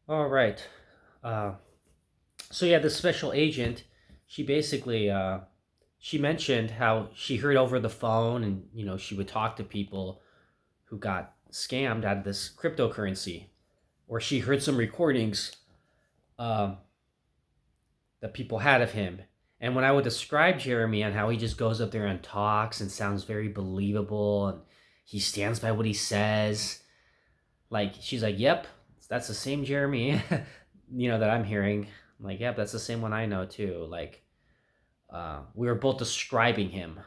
All right. Uh, so yeah, the special agent, she basically she mentioned how she heard over the phone, and she would talk to people who got scammed out of this cryptocurrency, or she heard some recordings um, that people had of him. And when I would describe Jeremy and how he just goes up there and talks and sounds very believable, and he stands by what he says, like she's like, "Yep, that's the same Jeremy," that I'm hearing. I'm like, "Yep, that's the same one I know too." Like, we were both describing him,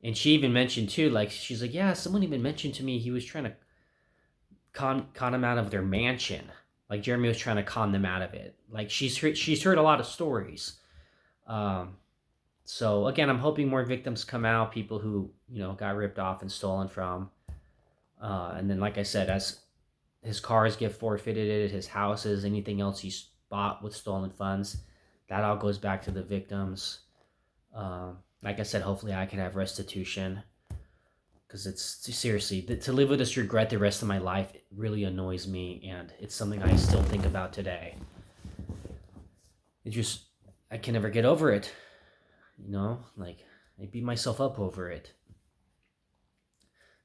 and she even mentioned too, like she's like, "Yeah, someone even mentioned to me he was trying to con him out of their mansion." Like Jeremy was trying to con them out of it. Like she's heard a lot of stories. Um, so again, I'm hoping more victims come out, people who got ripped off and stolen from. And then, like I said, as his cars get forfeited, his houses, anything else he's bought with stolen funds, that all goes back to the victims. Like I said, hopefully I can have restitution, because it's seriously to live with this regret the rest of my life. It really annoys me, and it's something I still think about today. It just I can never get over it. Like I beat myself up over it.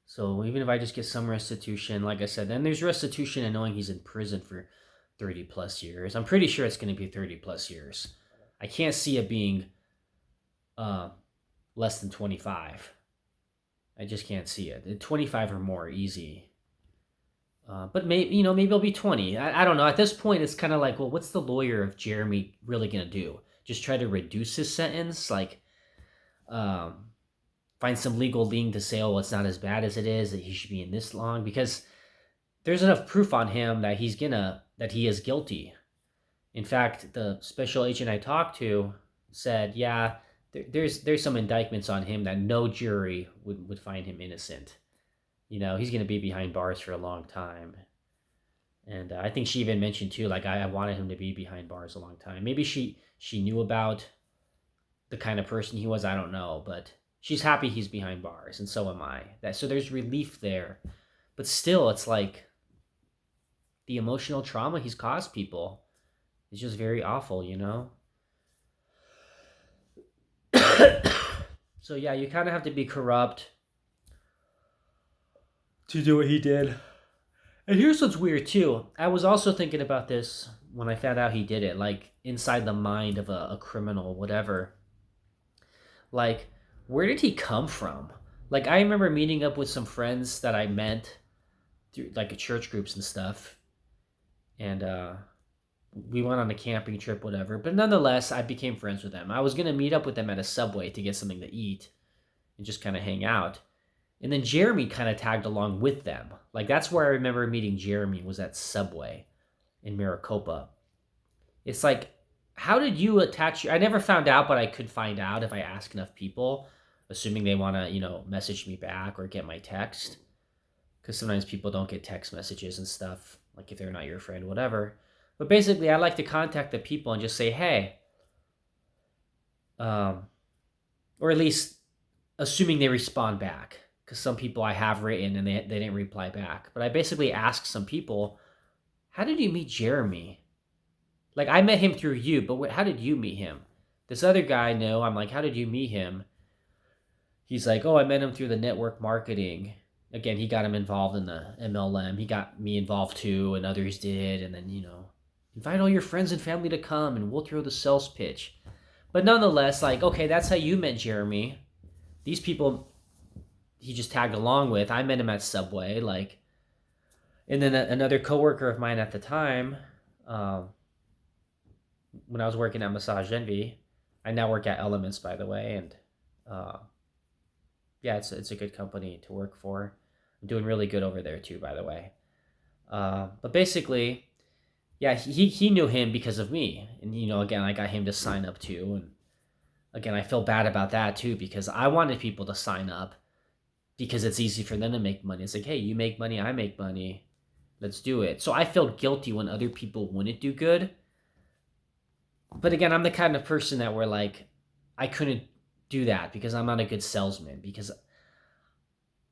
So even if I just get some restitution, like I said, then there's restitution and knowing he's in prison for 30 plus years. I'm pretty sure it's going to be 30 plus years. I can't see it being uh, less than 25. I just can't see it. 25 or more, easy. But maybe it'll be 20. I don't know. At this point, it's kind of like, well, what's the lawyer of Jeremy really going to do? Just try to reduce his sentence? Like, um, find some legal link to say, oh, it's not as bad as it is, that he should be in this long? Because there's enough proof on him that that he is guilty. In fact, the special agent I talked to said, yeah, there's some indictments on him that no jury would find him innocent. He's going to be behind bars for a long time. And I think she even mentioned too, like I wanted him to be behind bars a long time. Maybe she knew about the kind of person he was. I don't know, but she's happy he's behind bars, and so am I. So there's relief there, but still, it's like the emotional trauma he's caused people is just very awful. So yeah, you kind of have to be corrupt to do what he did. And here's what's weird too. I was also thinking about this when I found out he did it, like inside the mind of a criminal, whatever. Like, where did he come from? Like, I remember meeting up with some friends that I met through like church groups and stuff, and we went on a camping trip, whatever. But nonetheless, I became friends with them. I was gonna meet up with them at a Subway to get something to eat and just kind of hang out. And then Jeremy kind of tagged along with them. Like that's where I remember meeting Jeremy, was at Subway in Maricopa. It's like, how did you attach? I never found out, but I could find out if I ask enough people, assuming they want to, message me back or get my text. Because sometimes people don't get text messages and stuff, like if they're not your friend, whatever. But basically, I like to contact the people and just say, hey, um, or at least assuming they respond back. Because some people I have written and they didn't reply back. But I basically asked some people, how did you meet Jeremy? Like, I met him through you, but how did you meet him? This other guy, no, I'm like, how did you meet him? He's like, oh, I met him through the network marketing. Again, he got him involved in the MLM. He got me involved too, and others did. And then, invite all your friends and family to come and we'll throw the sales pitch. But nonetheless, like, okay, that's how you met Jeremy. These people he just tagged along with, I met him at Subway. Like, and then another coworker of mine at the time, um, when I was working at Massage Envy, I now work at Elements, by the way, and uh, yeah, it's a good company to work for. I'm doing really good over there too, by the way. But basically, yeah, he knew him because of me, and again, I got him to sign up too, and again, I feel bad about that too because I wanted people to sign up because it's easy for them to make money. It's like, hey, you make money, I make money, let's do it. So I feel guilty when other people wouldn't do good. But again, I'm the kind of person that where like I couldn't do that because I'm not a good salesman, because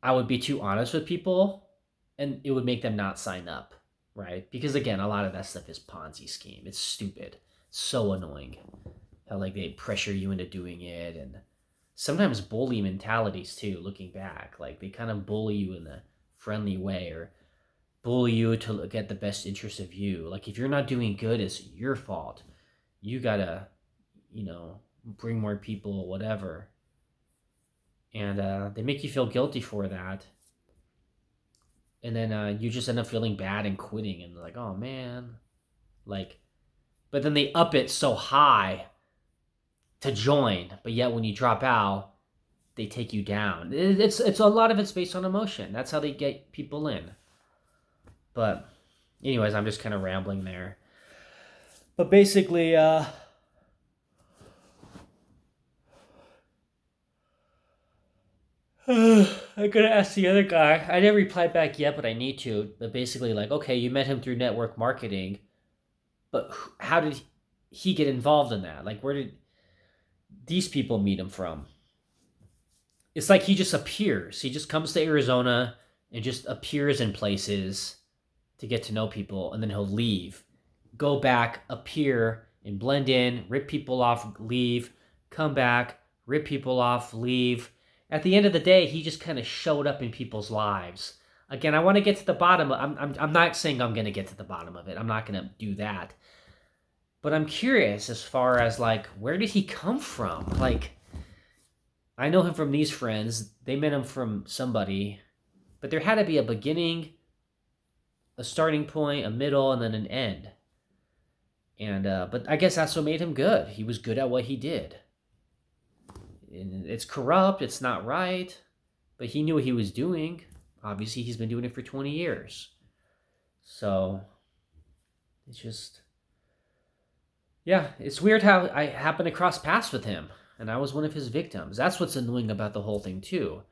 I would be too honest with people and it would make them not sign up. right? Because again, a lot of that stuff is Ponzi scheme. It's stupid. It's so annoying how like they pressure you into doing it, and sometimes bully mentalities too. Looking back, like they kind of bully you in a friendly way, or bully you to get the best interest of you. Like if you're not doing good, it's your fault. You gotta, bring more people, whatever. And they make you feel guilty for that, and then you just end up feeling bad and quitting, and like, oh man, like. But then they up it so high to join, but yet when you drop out, they take you down. It's a lot of it's based on emotion. That's how they get people in. But anyways, I'm just kind of rambling there. But basically, I gotta ask the other guy. I didn't reply back yet, but I need to. But basically, like, okay, you met him through network marketing, but how did he get involved in that? Like, where did these people meet him from? It's like he just appears. He just comes to Arizona and just appears in places to get to know people, and then he'll leave, go back, appear, and blend in, rip people off, leave, come back, rip people off, leave. At the end of the day, he just kind of showed up in people's lives. Again, I want to get to the bottom. I'm not saying I'm going to get to the bottom of it. I'm not going to do that. But I'm curious as far as like, where did he come from? Like, I know him from these friends. They met him from somebody. But there had to be a beginning, a starting point, a middle, and then an end. And but I guess that's what made him good. He was good at what he did. And it's corrupt. It's not right. But he knew what he was doing. Obviously, he's been doing it for 20 years. So, it's just... Yeah, it's weird how I happened to cross paths with him. And I was one of his victims. That's what's annoying about the whole thing, too.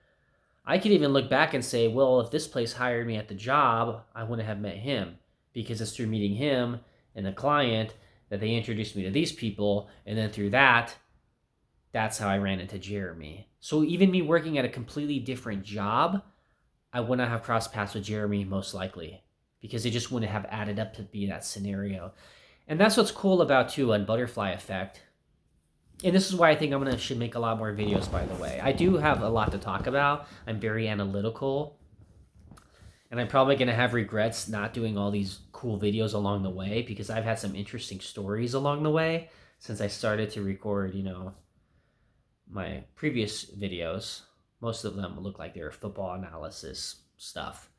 I could even look back and say, well, if this place hired me at the job, I wouldn't have met him. Because it's through meeting him and a client that they introduced me to these people. And then through that, that's how I ran into Jeremie. So even me working at a completely different job, I would not have crossed paths with Jeremie most likely. Because it just wouldn't have added up to be that scenario. And that's what's cool about, too, on Butterfly Effect. And this is why I think should make a lot more videos, by the way. I do have a lot to talk about. I'm very analytical. And I'm probably going to have regrets not doing all these cool videos along the way, because I've had some interesting stories along the way since I started to record, my previous videos. Most of them look like they're football analysis stuff,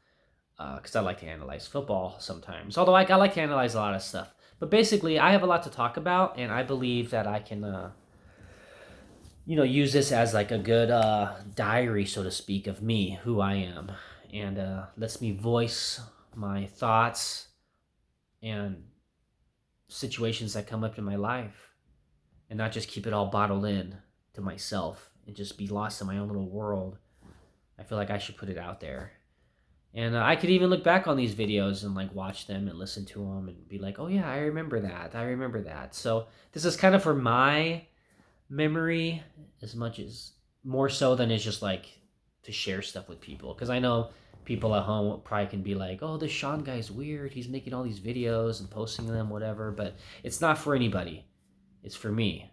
because I like to analyze football sometimes. Although I like to analyze a lot of stuff. But basically, I have a lot to talk about, and I believe that I can... use this as like a good diary, so to speak, of me, who I am, and lets me voice my thoughts and situations that come up in my life, and not just keep it all bottled in to myself and just be lost in my own little world. I feel like I should put it out there. And I could even look back on these videos and like watch them and listen to them and be like, oh yeah, I remember that. So this is kind of for my memory, as much as more so than it's just like to share stuff with people, because I know people at home probably can be like, oh, this Sean guy's weird, he's making all these videos and posting them, whatever. But it's not for anybody, it's for me.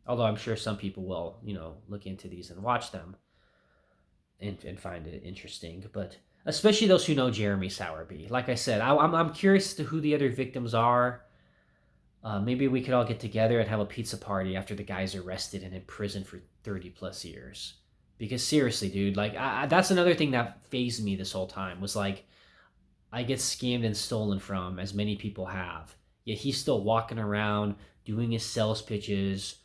Although I'm sure some people will look into these and watch them and find it interesting, but especially those who know Jeremie Sowerby. Like I said, I'm curious as to who the other victims are. Maybe we could all get together and have a pizza party after the guy's arrested and in prison for 30 plus years. Because seriously, dude, like that's another thing that fazed me this whole time, was like, I get scammed and stolen from, as many people have. Yet he's still walking around doing his sales pitches,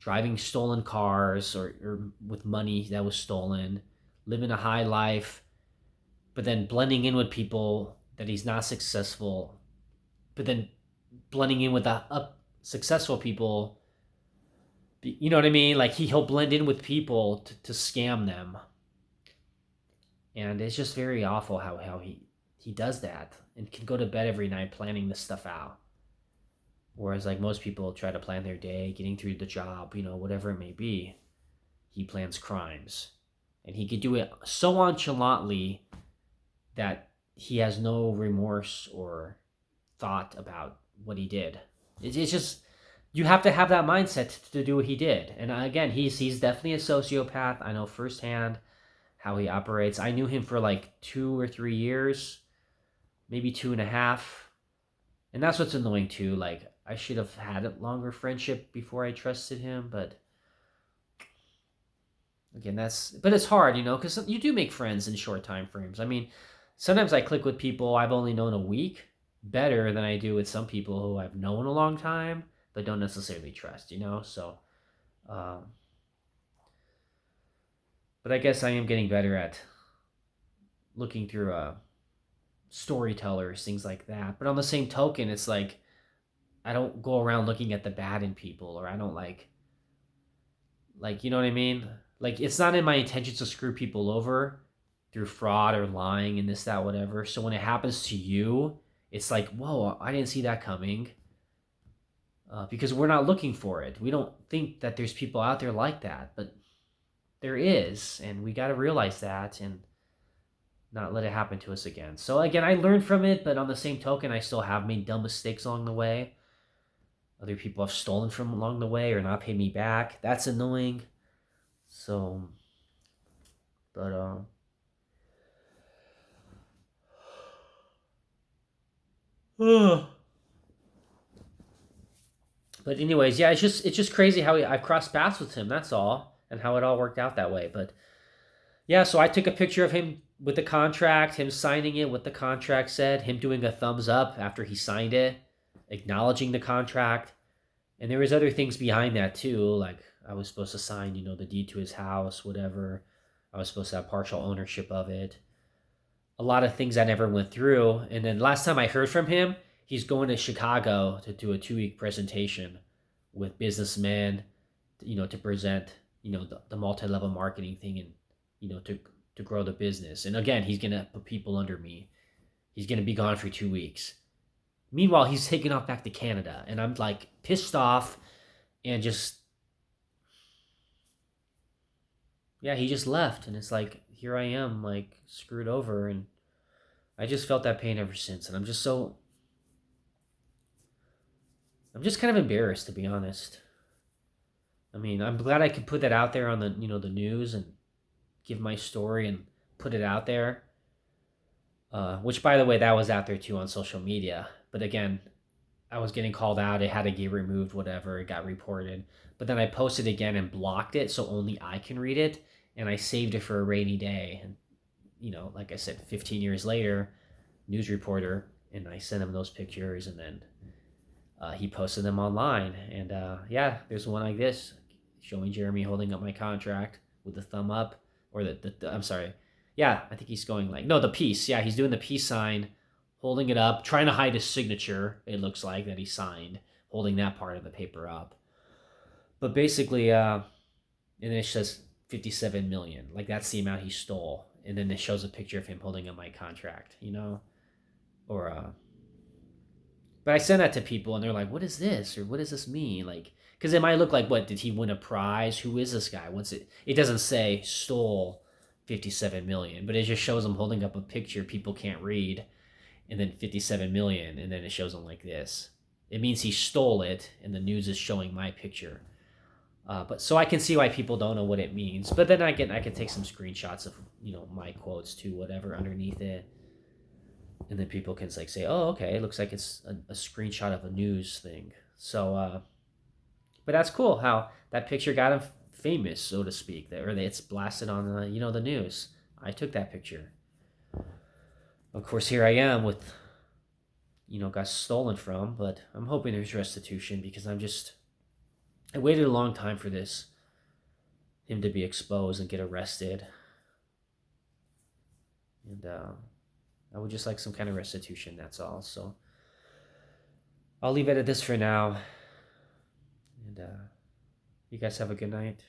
driving stolen cars or with money that was stolen, living a high life, but then blending in with people that he's not successful, but then blending in with the successful people. You know what I mean? Like he'll blend in with people to scam them. And it's just very awful how he does that and can go to bed every night planning this stuff out. Whereas like most people try to plan their day, getting through the job, whatever it may be, he plans crimes. And he could do it so nonchalantly that he has no remorse or thought about what he did. It's just you have to have that mindset to do what he did. And again, he's definitely a sociopath. I know firsthand how he operates. I knew him for like 2 or 3 years, maybe 2.5. And that's what's annoying too. Like I should have had a longer friendship before I trusted him, but again, but it's hard, because you do make friends in short time frames. I mean, sometimes I click with people I've only known a week better than I do with some people who I've known a long time but don't necessarily trust. So, um, but I guess I am getting better at looking through storytellers, things like that. But on the same token, it's like I don't go around looking at the bad in people, or I don't like you know what I mean? Like it's not in my intentions to screw people over through fraud or lying and this, that, whatever. So when it happens to you, it's like, whoa, I didn't see that coming. Because we're not looking for it. We don't think that there's people out there like that, but there is, and we got to realize that and not let it happen to us again. So again, I learned from it, but on the same token, I still have made dumb mistakes along the way. Other people have stolen from along the way or not paid me back. That's annoying. So, but but anyways, yeah, it's just crazy how I've crossed paths with him. That's all, and how it all worked out that way. But yeah, so I took a picture of him with the contract, him signing it, what the contract said, him doing a thumbs up after he signed it, acknowledging the contract. And there was other things behind that too, like I was supposed to sign, the deed to his house, whatever. I was supposed to have partial ownership of it. A lot of things I never went through. And then last time I heard from him, he's going to Chicago to do a 2-week presentation with businessmen, to present, the multi-level marketing thing and, to grow the business. And again, he's going to put people under me. He's going to be gone for 2 weeks. Meanwhile, he's taking off back to Canada, and I'm like pissed off and just, yeah, he just left. And it's like, here I am, like screwed over. And I just felt that pain ever since. And I'm just kind of embarrassed, to be honest. I mean, I'm glad I could put that out there on the news and give my story and put it out there. Which, by the way, that was out there too on social media. But again, I was getting called out. It had to get removed, whatever. It got reported. But then I posted again and blocked it so only I can read it. And I saved it for a rainy day. And, like I said, 15 years later, news reporter, and I sent him those pictures. And then he posted them online. And yeah, there's one like this showing Jeremie holding up my contract with the thumb up. Or I'm sorry. Yeah, I think he's going the peace. Yeah, he's doing the peace sign, holding it up, trying to hide his signature, it looks like, that he signed, holding that part of the paper up. But basically, and then it says 57 million. Like, that's the amount he stole. And then it shows a picture of him holding up my contract, Or, but I send that to people, and they're like, what is this? Or what does this mean? Like, because it might look like, what, did he win a prize? Who is this guy? It doesn't say stole 57 million, but it just shows him holding up a picture people can't read, and then 57 million, and then it shows him like this. It means he stole it, and the news is showing my picture. But so I can see why people don't know what it means. But then I can take some screenshots of my quotes too, whatever underneath it, and then people can say, oh, okay, it looks like it's a screenshot of a news thing. So, but that's cool how that picture got him famous, so to speak. Or it's blasted on the news. I took that picture. Of course, here I am with got stolen from, but I'm hoping there's restitution because I waited a long time for him to be exposed and get arrested. And I would just like some kind of restitution, that's all. So I'll leave it at this for now. And you guys have a good night.